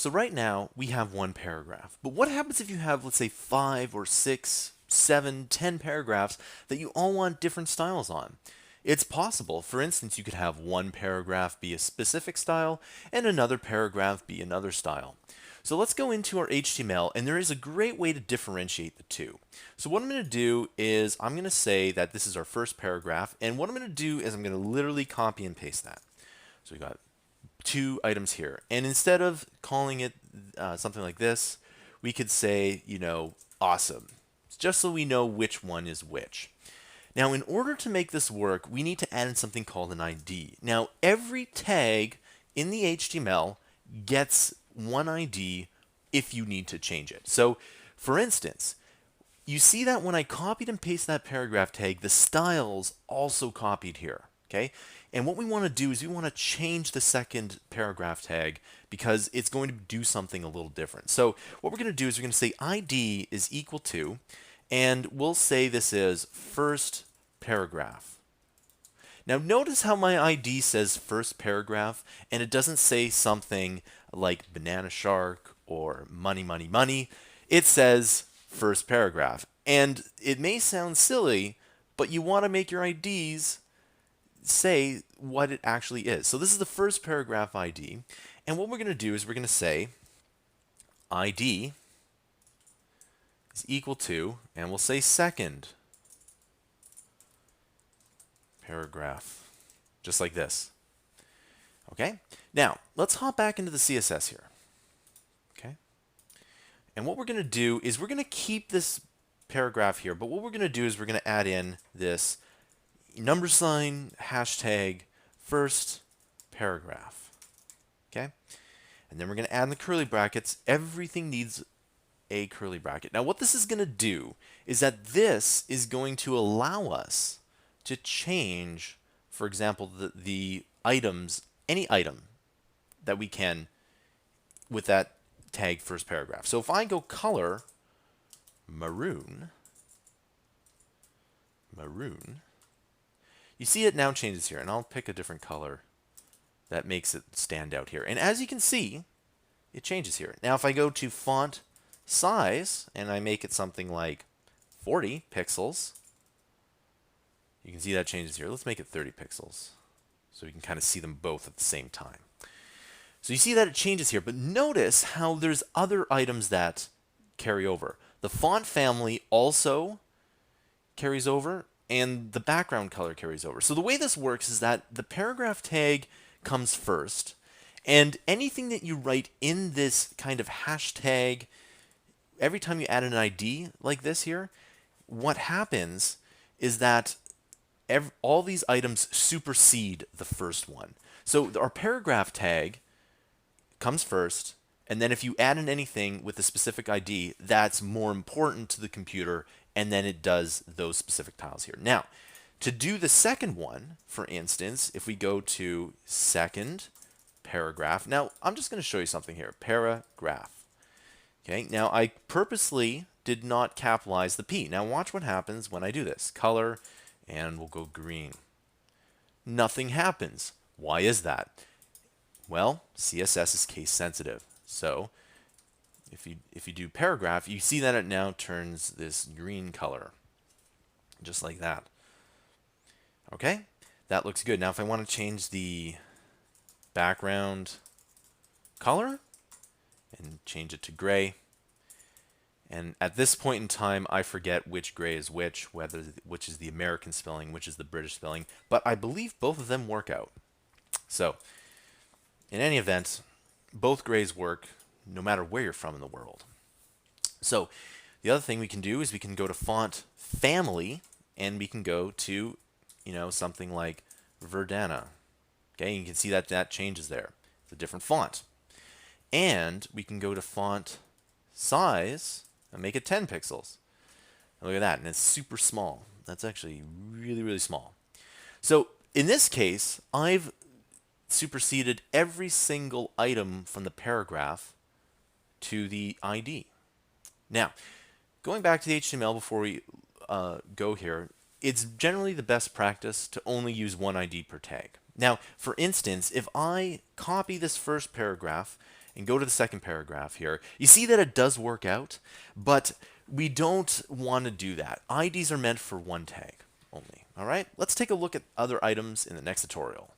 So right now we have one paragraph, but what happens if you have, let's say, 5 or 6, 7, 10 paragraphs that you all want different styles on? It's possible. For instance, you could have one paragraph be a specific style and another paragraph be another style. So let's go into our HTML, and there is a great way to differentiate the two. So what I'm going to do is I'm going to say that this is our first paragraph, and what I'm going to do is I'm going to literally copy and paste that. So we got two items here, and instead of calling it something like this, we could say, awesome, just so we know which one is which. Now, in order to make this work, we need to add in something called an ID. Now, every tag in the HTML gets one ID if you need to change it. So, for instance, you see that when I copied and pasted that paragraph tag, the styles also copied here. Okay? And what we want to do is we want to change the second paragraph tag because it's going to do something a little different. So what we're going to do is we're going to say ID is equal to, and we'll say this is first paragraph. Now notice how my ID says first paragraph and it doesn't say something like banana shark or money, money, money. It says first paragraph. And it may sound silly, but you want to make your IDs say what it actually is. So this is the first paragraph ID. And what we're going to do is we're going to say ID is equal to, and we'll say second paragraph, just like this. Okay? Now, let's hop back into the CSS here. Okay? And what we're going to do is we're going to keep this paragraph here, but what we're going to do is we're going to add in this number sign, hashtag, first paragraph. Okay? And then we're going to add in the curly brackets. Everything needs a curly bracket. Now, what this is going to do is that this is going to allow us to change, for example, the items, any item that we can with that tag first paragraph. So if I go color maroon, you see it now changes here, and I'll pick a different color that makes it stand out here. And as you can see, it changes here. Now if I go to font size and I make it something like 40 pixels, you can see that changes here. Let's make it 30 pixels so we can kind of see them both at the same time. So you see that it changes here, but notice how there's other items that carry over. The font family also carries over, and the background color carries over. So the way this works is that the paragraph tag comes first, and anything that you write in this kind of hashtag, every time you add an ID like this here, what happens is that all these items supersede the first one. So our paragraph tag comes first, and then if you add in anything with a specific ID, that's more important to the computer, and then it does those specific tiles here. Now, to do the second one, for instance, if we go to second paragraph, now I'm just going to show you something here, paragraph. Okay, now I purposely did not capitalize the P. Now watch what happens when I do this. Color, and we'll go green. Nothing happens. Why is that? Well, CSS is case sensitive. So if you do paragraph, you see that it now turns this green color, just like that. Okay, that looks good. Now if I want to change the background color and change it to gray, and at this point in time I forget which gray is which is the American spelling, which is the British spelling, but I believe both of them work out. So in any event, both grays work no matter where you're from in the world. So the other thing we can do is we can go to font family, and we can go to, something like Verdana. Okay, you can see that that changes there. It's a different font. And we can go to font size and make it 10 pixels. And look at that, and it's super small. That's actually really, really small. So in this case, I've superseded every single item from the paragraph to the ID. Now, going back to the HTML before we go here, it's generally the best practice to only use one ID per tag. Now, for instance, if I copy this first paragraph and go to the second paragraph here, you see that it does work out, but we don't want to do that. IDs are meant for one tag only. All right, let's take a look at other items in the next tutorial.